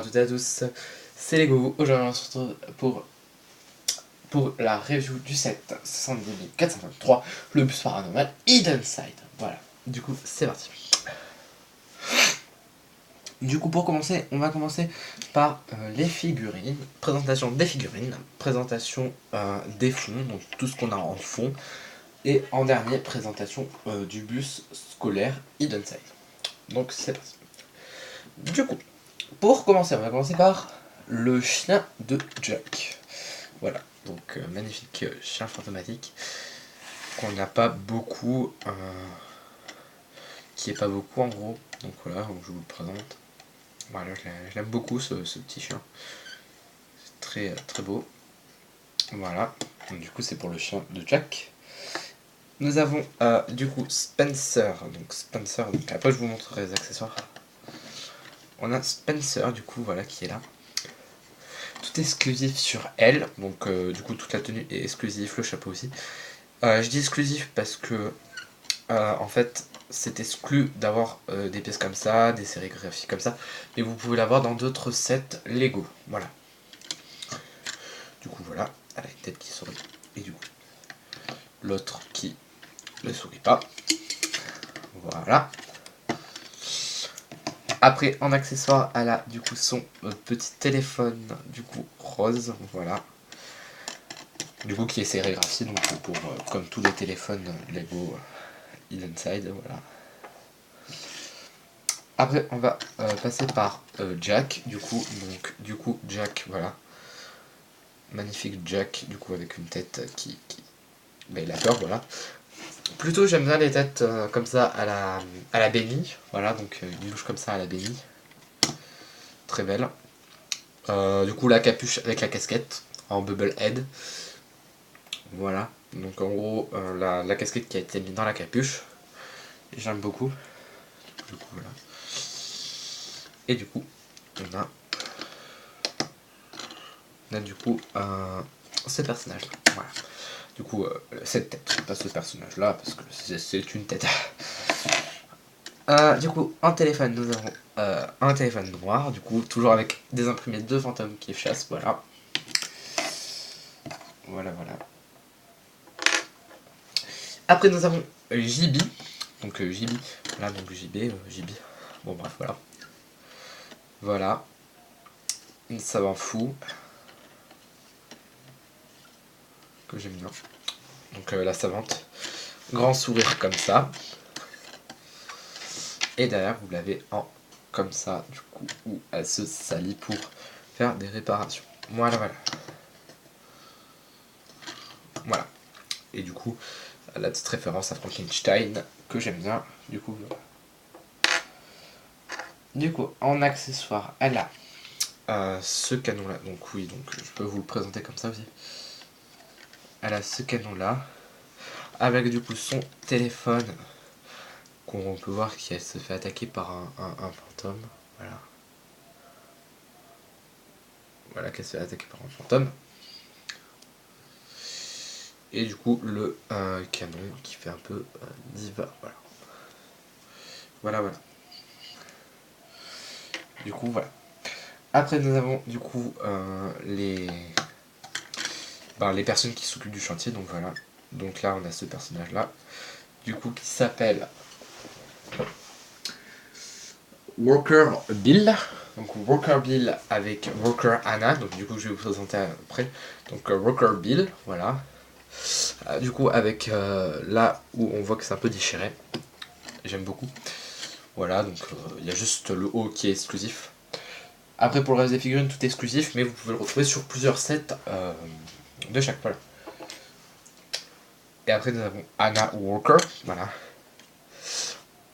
Toutes et à tous, c'est Lego. Aujourd'hui on se retrouve pour la review du set 70423, le bus paranormal Hidden Side. Voilà, du coup c'est parti. Du coup pour commencer, on va commencer par les figurines, présentation des figurines, présentation des fonds, donc tout ce qu'on a en fond, et en dernier présentation du bus scolaire Hidden Side. Donc c'est parti. Du coup, pour commencer, on va commencer par le chien de Jack. Voilà, donc magnifique chien fantomatique qu'on n'a pas beaucoup, qui est pas beaucoup en gros. Donc voilà, donc je vous le présente. Voilà, je l'aime beaucoup ce petit chien. C'est très très beau. Voilà, donc, du coup c'est pour le chien de Jack. Nous avons du coup Spencer. Donc Spencer, donc après je vous montrerai les accessoires. On a Spencer du coup voilà qui est là. Tout est exclusif sur elle, donc du coup toute la tenue est exclusive, le chapeau aussi. Je dis exclusif parce que en fait c'est exclu d'avoir des pièces comme ça, des sérigraphies comme ça, mais vous pouvez l'avoir dans d'autres sets Lego, voilà. Du coup voilà, elle a une tête qui sourit, et du coup l'autre qui ne sourit pas, voilà. Après en accessoire elle a du coup son petit téléphone du coup rose, voilà. Du coup qui est sérigraphié, donc pour comme tous les téléphones Lego Hidden Side, voilà. Après on va passer par Jack, du coup Jack, voilà. Magnifique Jack, du coup avec une tête qui il a peur, voilà. Plutôt j'aime bien les têtes comme ça à la Benny, voilà, donc une louche comme ça à la Benny. Très belle. Du coup la capuche avec la casquette en bubble head. Voilà, donc en gros la casquette qui a été mise dans la capuche. J'aime beaucoup. Du coup voilà. Et du coup on a du coup ce personnage là. Voilà. Du coup cette tête, pas ce personnage là parce que c'est une tête. Du coup en téléphone nous avons un téléphone noir, du coup toujours avec des imprimés de fantômes qui chassent, voilà. Voilà. Après nous avons JB, donc JB, voilà, donc JB, bon bref voilà. Voilà, une savant fou, que j'aime bien. Donc la savante, grand sourire comme ça. Et derrière vous l'avez en comme ça, du coup, où elle se salit pour faire des réparations. Voilà. Voilà. Et du coup, la petite référence à Frankenstein, que j'aime bien, du coup. Du coup, en accessoire, elle a ce canon-là. Donc oui, donc je peux vous le présenter comme ça aussi. Elle a ce canon-là, avec du coup son téléphone, qu'on peut voir qu'elle se fait attaquer par un fantôme. Voilà. Voilà qu'elle se fait attaquer par un fantôme. Et du coup, le canon qui fait un peu diva. Voilà. Du coup, voilà. Après, nous avons du coup les personnes qui s'occupent du chantier. Donc voilà. Donc là, on a ce personnage-là. Du coup, qui s'appelle Worker Bill. Donc Worker Bill avec Worker Anna. Donc du coup, je vais vous présenter après. Donc Worker Bill, voilà. Du coup, avec là où on voit que c'est un peu déchiré. J'aime beaucoup. Voilà, donc il y a juste le haut qui est exclusif. Après, pour le reste des figurines, tout est exclusif, mais vous pouvez le retrouver sur plusieurs sets de chaque. Voilà. Et après, nous avons Anna Walker. Voilà.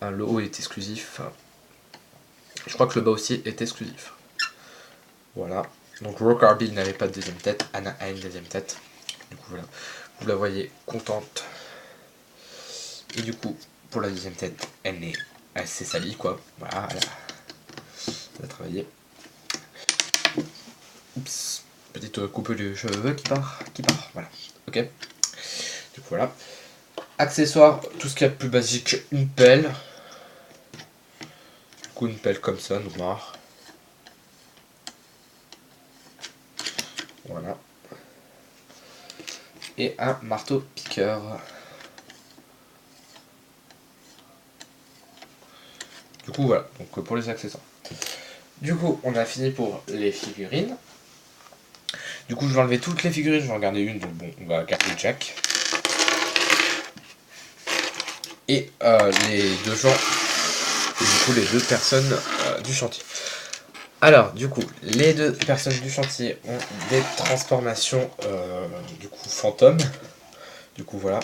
Le haut est exclusif. Je crois que le bas aussi est exclusif. Voilà. Donc Walker Bill n'avait pas de deuxième tête. Anna a une deuxième tête. Du coup, voilà. Vous la voyez contente. Et du coup, pour la deuxième tête, elle est assez salie, quoi. Voilà. Elle a travaillé. Oups. Petite coupe de cheveux qui part. Voilà. Ok. Du coup, voilà. Accessoires, tout ce qu'il y a de plus basique, une pelle. Du coup, une pelle comme ça, noire. Voilà. Et un marteau piqueur. Du coup voilà, donc pour les accessoires. Du coup on a fini pour les figurines. Du coup je vais enlever toutes les figurines, je vais en garder une, donc bon on va garder Jack. Et les deux gens, du coup les deux personnes du chantier. Alors du coup les deux personnes du chantier ont des transformations du coup fantômes. Du coup voilà.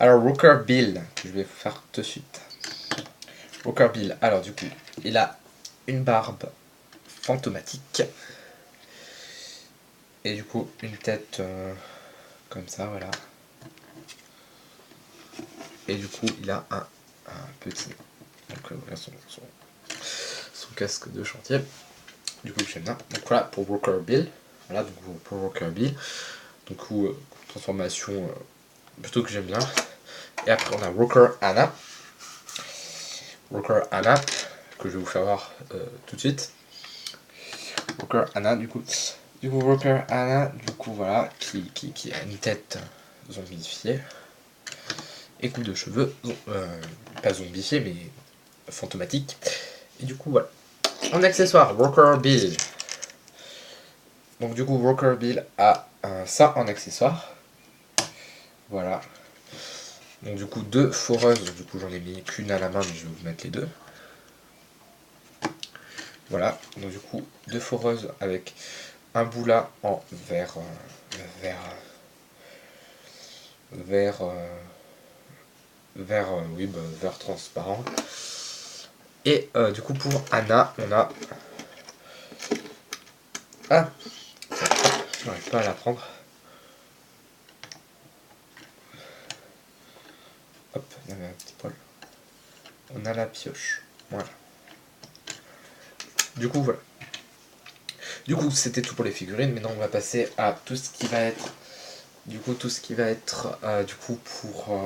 Alors Rooker Bill, que je vais vous faire tout de suite. Rooker Bill, alors du coup il a une barbe fantomatique. Et du coup une tête comme ça voilà. Et du coup il a un petit, donc voilà son casque de chantier. Du coup j'aime bien. Donc voilà pour Rooker Bill. Voilà donc pour Rooker Bill. Du coup transformation plutôt que j'aime bien. Et après on a Rooker Anna. Rooker Anna que je vais vous faire voir tout de suite. Rooker Anna du coup Rooker Anna du coup voilà qui a une tête zombifiée et coupe de cheveux pas zombifiée mais fantomatique. Et du coup voilà. En accessoire Rooker Bill. Donc du coup Rooker Bill a ça en accessoire. Voilà. Donc du coup deux foreuses, du coup j'en ai mis qu'une à la main mais je vais vous mettre les deux. Voilà, donc du coup deux foreuses avec un boula en vert oui, vert transparent. Et du coup pour Anna on a je n'arrive pas à la prendre. Hop, il y avait un petit poil. On a la pioche. Voilà. Du coup voilà. Du coup c'était tout pour les figurines. Maintenant on va passer à tout ce qui va être du coup du coup pour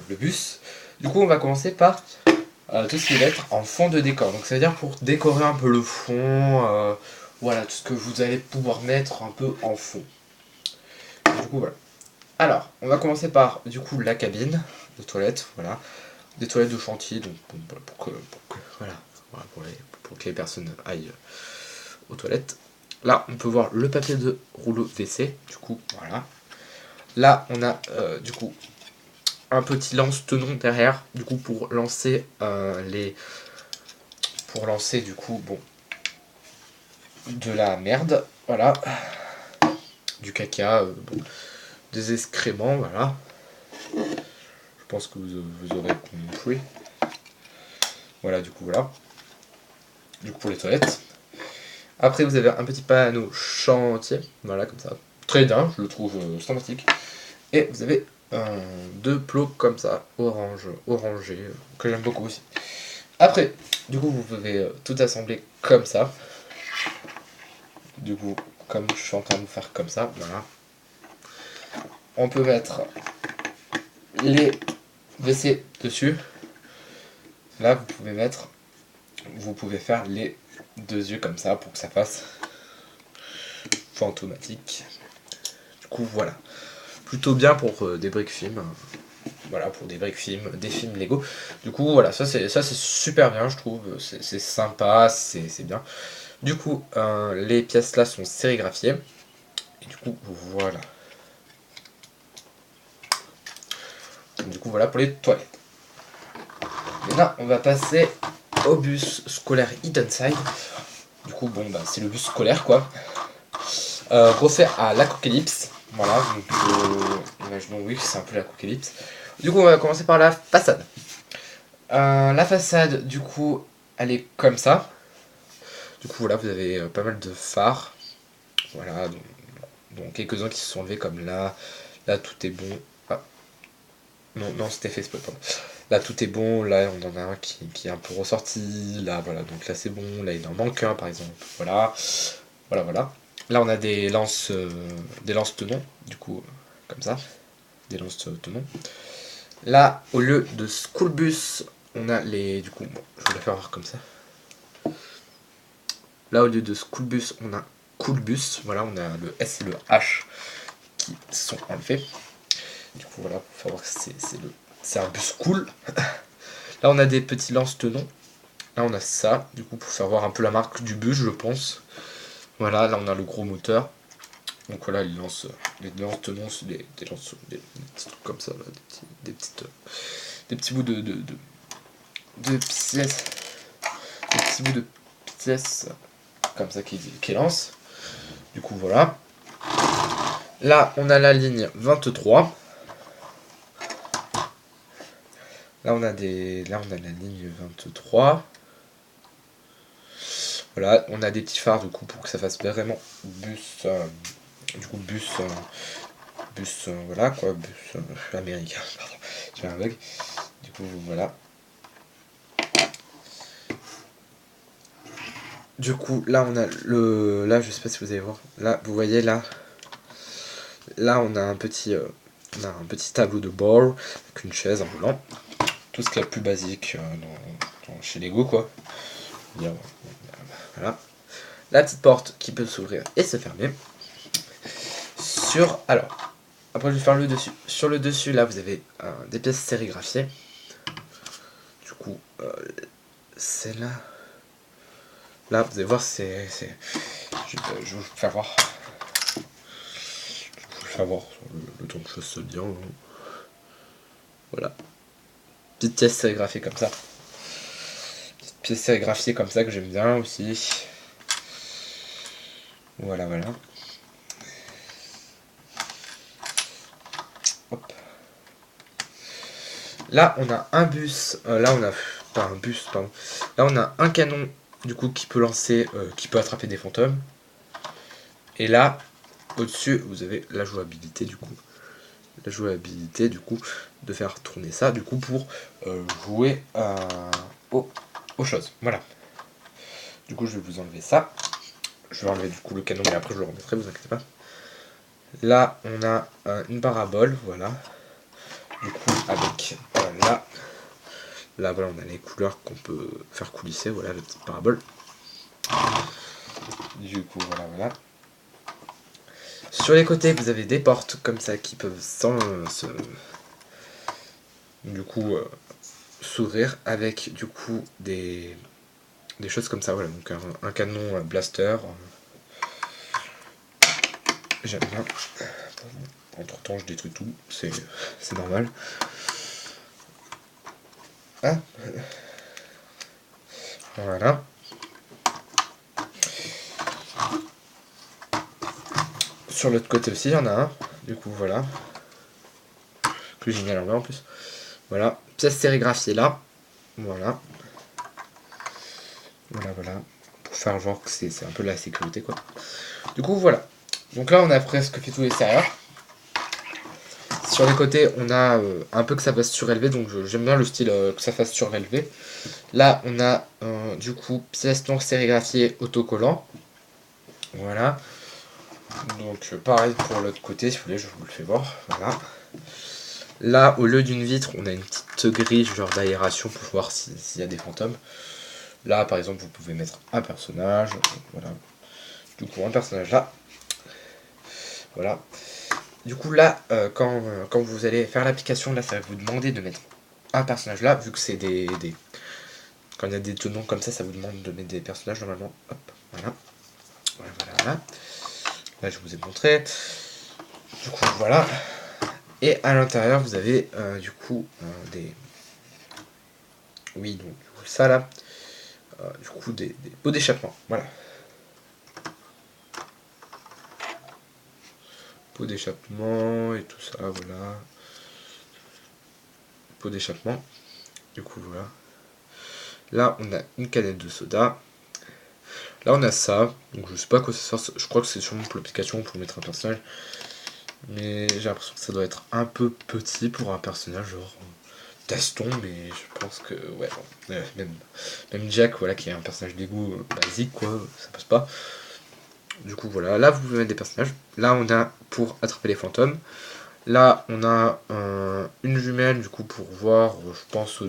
le bus. Du coup on va commencer par tout ce qui va être en fond de décor. Donc ça veut dire pour décorer un peu le fond, voilà, tout ce que vous allez pouvoir mettre un peu en fond. Du coup voilà. Alors, on va commencer par du coup la cabine de toilette, voilà. Des toilettes de chantier, donc voilà, pour que les personnes aillent aux toilettes. Là, on peut voir le papier de rouleau WC, du coup, voilà. Là, on a du coup un petit lance-tenon derrière, du coup pour lancer du coup bon de la merde, voilà, du caca, bon, des excréments, voilà. Je pense que vous aurez compris. Voilà, du coup voilà. Du coup pour les toilettes. Après vous avez un petit panneau chantier, voilà comme ça. Très bien, je le trouve sympathique. Et vous avez deux plots comme ça, orangés, que j'aime beaucoup aussi. Après, du coup vous pouvez tout assembler comme ça. Du coup, comme je suis en train de faire comme ça, voilà. On peut mettre les WC dessus. Là vous pouvez faire les deux yeux comme ça pour que ça fasse fantomatique. Du coup voilà. Plutôt bien pour des briques films. Voilà, pour des briques films, des films Lego. Du coup voilà, ça c'est super bien je trouve. C'est sympa, c'est bien. Du coup les pièces là sont sérigraphiées. Et du coup voilà. Du coup voilà pour les toilettes. Maintenant on va passer au bus scolaire Hidden-Side. Du coup bon bah c'est le bus scolaire quoi. Refait à l'apocalypse. Voilà, donc imaginons oui que c'est un peu l'apocalypse. Du coup on va commencer par la façade. La façade du coup elle est comme ça. Du coup voilà vous avez pas mal de phares. Voilà, donc quelques-uns qui se sont levés comme là. Là tout est bon. Ah. Non c'était fait spot, pardon. Là tout est bon, là on en a un qui est un peu ressorti, là voilà, donc là c'est bon, là il en manque un par exemple, voilà. Là on a des lances tenons, du coup, comme ça, des lances tenons. Là, au lieu de school bus, on a les, du coup, bon, je vais la faire voir comme ça. Là au lieu de school bus, on a cool bus. Voilà, on a le S et le H qui sont enlevés. Du coup, voilà, pour faire voir que c'est un bus cool. Là, on a des petits lance-tenons. Là, on a ça, du coup, pour faire voir un peu la marque du bus, je pense. Voilà, là, on a le gros moteur. Donc voilà, les lance-tenons, c'est des petits trucs comme ça, là, des petits bouts de pièces. Des petits bouts de pièces comme ça qui lancent. Du coup, voilà. Là, on a la ligne 23. Là, on a la ligne 23. Voilà, on a des petits phares, du coup, pour que ça fasse vraiment bus. Voilà, quoi, bus américain, pardon, j'ai un bug. Du coup, voilà. Du coup, là, on a là, je sais pas si vous allez voir. Là, vous voyez, là, on a un petit tableau de bord avec une chaise, un volant. Tout ce qui est plus basique chez Lego, quoi. Voilà. La petite porte qui peut s'ouvrir et se fermer. Alors, après je vais faire le dessus. Sur le dessus, là, vous avez des pièces sérigraphiées. Du coup, c'est là. Là, vous allez voir, je vais vous faire voir. Le temps que je fasse bien. Voilà. Petite pièce sérigraphiée comme ça. Petite pièce sérigraphiée comme ça que j'aime bien aussi. Voilà. Hop. Là, on a un bus. Là, on a pas un bus, pardon. Là, on a un canon du coup qui peut lancer, qui peut attraper des fantômes. Et là, au-dessus, vous avez la jouabilité du coup. De faire tourner ça du coup pour jouer aux choses. Voilà. Du coup, je vais vous enlever ça. Je vais enlever du coup le canon, mais après je le remettrai, vous inquiétez pas. Là, on a une parabole, voilà. Du coup, avec là, voilà, on a les couleurs qu'on peut faire coulisser, voilà, la petite parabole. Du coup, voilà. Sur les côtés, vous avez des portes comme ça qui peuvent s'ouvrir avec du coup des choses comme ça, voilà. Donc un canon blaster. J'aime bien. Entre temps, je détruis tout, c'est normal. Ah. Voilà. Sur l'autre côté aussi, il y en a un. Du coup, voilà. Que génial en bas en plus. Voilà. Pièce sérigraphiée là. Voilà. Pour faire genre que c'est un peu la sécurité, quoi. Du coup, voilà. Donc là, on a presque fait tout l'extérieur. Sur les côtés, on a un peu que ça fasse surélevé, donc j'aime bien le style que ça fasse surélevé. Là, on a du coup pièce non sérigraphiée autocollant. Voilà. Donc pareil pour l'autre côté, si vous voulez, je vous le fais voir. Voilà. Là, au lieu d'une vitre, on a une petite grille genre d'aération pour voir s'il y a des fantômes. Là, par exemple, vous pouvez mettre un personnage. Voilà. Du coup, un personnage là. Voilà. Du coup, là, quand vous allez faire l'application, là, ça va vous demander de mettre un personnage là, vu que c'est quand il y a des tenons comme ça vous demande de mettre des personnages normalement. Hop, voilà. Là, je vous ai montré. Du coup, voilà. Et à l'intérieur, vous avez du coup des. Oui, donc du coup, ça là. Du coup, des pots d'échappement. Voilà. Pots d'échappement et tout ça, voilà. Pots d'échappement. Du coup, voilà. Là, on a une canette de soda. Là, on a ça. Donc, je sais pas à quoi ça sert. Je crois que c'est sûrement pour l'application pour mettre un personnage. Mais j'ai l'impression que ça doit être un peu petit pour un personnage, genre Gaston, mais je pense que, ouais, même Jack, voilà, qui est un personnage Lego basique, quoi, ça passe pas. Du coup, voilà, là, vous pouvez mettre des personnages. Là, on a pour attraper les fantômes. Là, on a une jumelle, du coup, pour voir, je pense,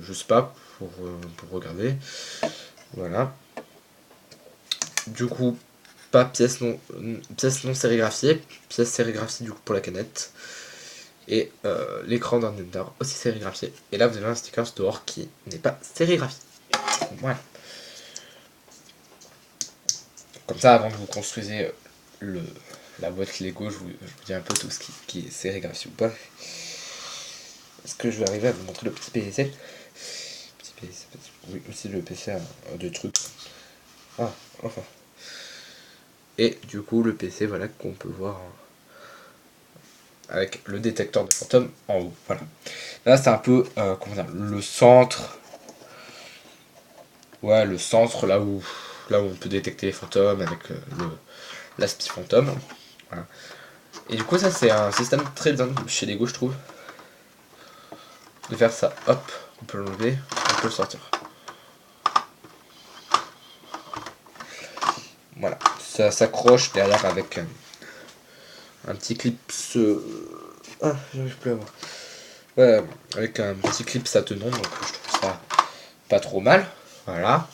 je sais pas, pour regarder. Voilà. Du coup, pas pièces non sérigraphiées, pièces sérigraphiées du coup pour la canette. Et l'écran d'ordinateur aussi sérigraphié. Et là vous avez un sticker dehors qui n'est pas sérigraphié. Voilà. Comme ça, avant que vous construisez la boîte Lego, je vous dis un peu tout ce qui est sérigraphié ou pas. Est-ce que je vais arriver à vous montrer le petit PC? Oui, aussi le PC a des trucs. Ah, enfin. Et du coup, le PC, voilà, qu'on peut voir avec le détecteur de fantômes en haut. Voilà. Là, c'est un peu, comment dire, le centre. Ouais, le centre, là où on peut détecter les fantômes avec l'aspi fantôme. Voilà. Et du coup, ça, c'est un système très bien chez Lego, je trouve. De faire ça, hop, on peut l'enlever, on peut le sortir. Voilà, ça s'accroche derrière avec un petit clip. Ah, j'arrive plus à voir. Ouais, avec un petit clip attenant, donc je trouve ça pas trop mal. Voilà.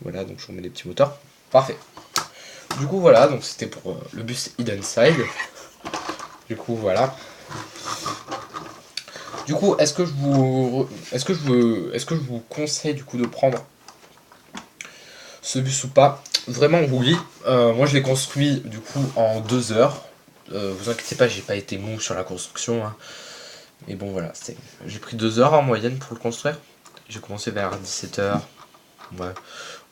Voilà, donc je remets les petits moteurs. Parfait. Du coup, voilà, donc c'était pour le bus Hidden Side. Du coup, voilà. Du coup, est-ce que je vous conseille du coup de prendre ce bus ou pas? Vraiment oui. Moi je l'ai construit du coup en 2 heures. Vous inquiétez pas, j'ai pas été mou sur la construction. Hein. Mais bon voilà, j'ai pris 2 heures en moyenne pour le construire. J'ai commencé vers 17 h. Ouais.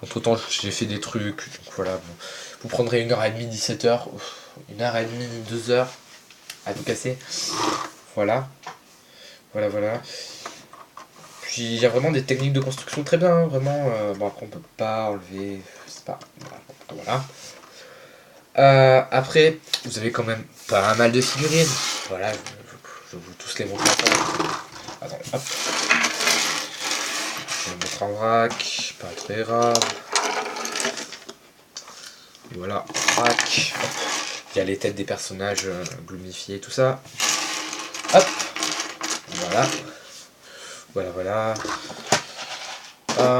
Entre temps j'ai fait des trucs. Donc voilà. Bon. Vous prendrez 1h30, 17 h. 1h30, 2 heures à tout casser. Voilà. Voilà. Puis il y a vraiment des techniques de construction très bien, hein, vraiment. Bon après on peut pas enlever, je sais pas. Voilà. Après, vous avez quand même pas mal de figurines. Voilà, je vais vous tous les montrer ensemble. Attendez, hop. Je vais vous montrer en vrac, pas très grave. Et voilà, vrac. Hop. Il y a les têtes des personnages glumifiés, tout ça. Hop. Voilà. Voilà.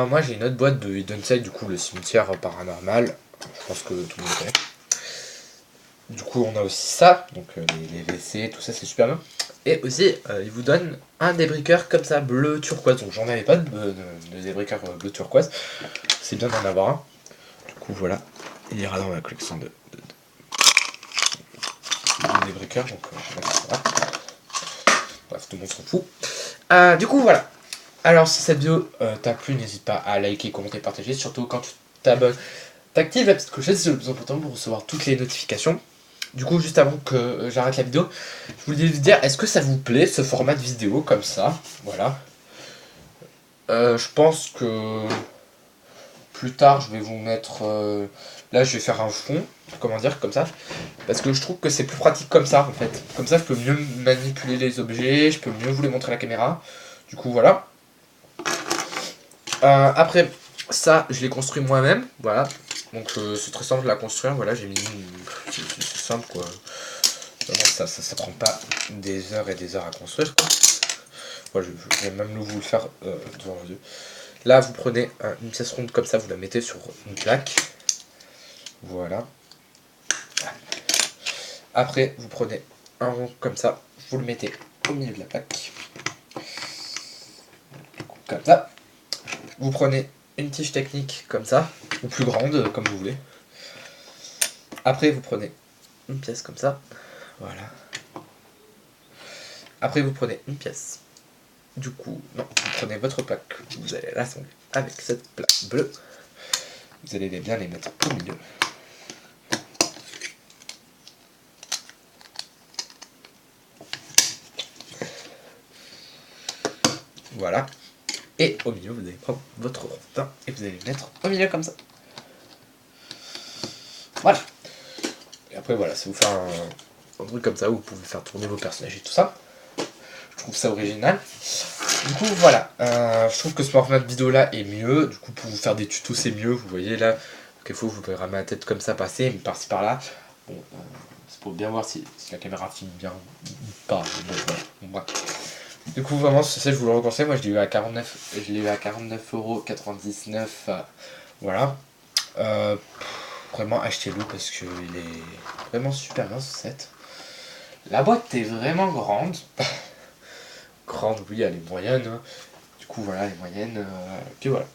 Moi j'ai une autre boîte de Hidden Side, du coup le cimetière paranormal. Je pense que tout le monde connaît. Du coup on a aussi ça, donc les WC, tout ça c'est super bien. Et aussi il vous donne un débriqueur comme ça bleu turquoise, donc j'en avais pas de débriqueur bleu turquoise, c'est bien d'en avoir un. Du coup voilà, il ira dans ma collection de débriqueurs, donc voilà. Bref, tout le monde s'en fout. Du coup voilà. Alors si cette vidéo t'a plu, n'hésite pas à liker, commenter, partager, surtout quand tu t'abonnes. T'actives la petite clochette, c'est le plus important pour recevoir toutes les notifications. Du coup, juste avant que j'arrête la vidéo, je voulais vous dire, est-ce que ça vous plaît ce format de vidéo comme ça? Voilà. Je pense que plus tard, je vais vous mettre... là, je vais faire un fond, comment dire, comme ça. Parce que je trouve que c'est plus pratique comme ça, en fait. Comme ça, je peux mieux manipuler les objets, je peux mieux vous les montrer à la caméra. Du coup, voilà. Après, ça, je l'ai construit moi-même, voilà. Donc c'est très simple de la construire, voilà, j'ai mis c'est simple quoi. Ça prend pas des heures et des heures à construire quoi. Voilà, je vais même vous le faire devant vos yeux. Là vous prenez une pièce ronde comme ça, vous la mettez sur une plaque. Voilà. Après vous prenez un rond comme ça, vous le mettez au milieu de la plaque. Comme ça. Vous prenez une tige technique comme ça, ou plus grande, comme vous voulez. Après, vous prenez une pièce comme ça. Voilà. Après, vous prenez une pièce. Du coup, non, vous prenez votre plaque. Vous allez l'assembler avec cette plaque bleue. Vous allez bien les mettre au milieu. Voilà. Et au milieu, vous allez prendre votre rondin et vous allez le mettre au milieu comme ça. Voilà. Et après, voilà, ça vous fait un truc comme ça où vous pouvez faire tourner vos personnages et tout ça. Je trouve ça original. Du coup, voilà. Je trouve que ce format de vidéo là est mieux. Du coup, pour vous faire des tutos, c'est mieux. Vous voyez là, quelquefois, vous pouvez ramener la tête comme ça passer, mais par-ci par-là. Bon, c'est pour bien voir si la caméra filme bien ou pas. Bon, voilà. Du coup, vraiment, ça, je vous le conseille. Moi, je l'ai eu à 49,99 €. Voilà. Vraiment achetez-le parce qu'il est vraiment super bien ce set. La boîte est vraiment grande. Grande, oui, elle est moyenne, hein. Du coup voilà, elle est moyenne. Puis voilà.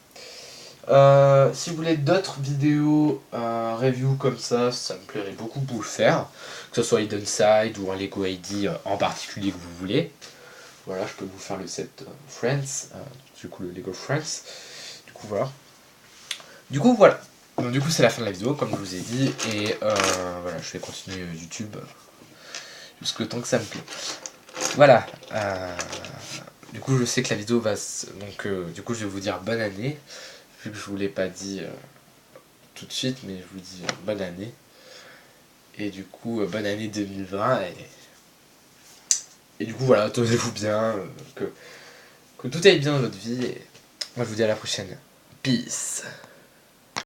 Si vous voulez d'autres vidéos review comme ça me plairait beaucoup de vous le faire. Que ce soit Hidden Side ou un Lego ID en particulier que vous voulez. Voilà, je peux vous faire le set Friends, du coup le Lego Friends. Du coup voilà. Donc du coup c'est la fin de la vidéo comme je vous ai dit et voilà, je vais continuer YouTube jusqu'au temps que ça me plaît. Voilà. Du coup je sais que la vidéo va donc du coup je vais vous dire bonne année vu que je vous l'ai pas dit tout de suite mais je vous dis bonne année et du coup bonne année 2020 et du coup voilà, tenez-vous bien que tout aille bien dans votre vie et moi je vous dis à la prochaine. Peace.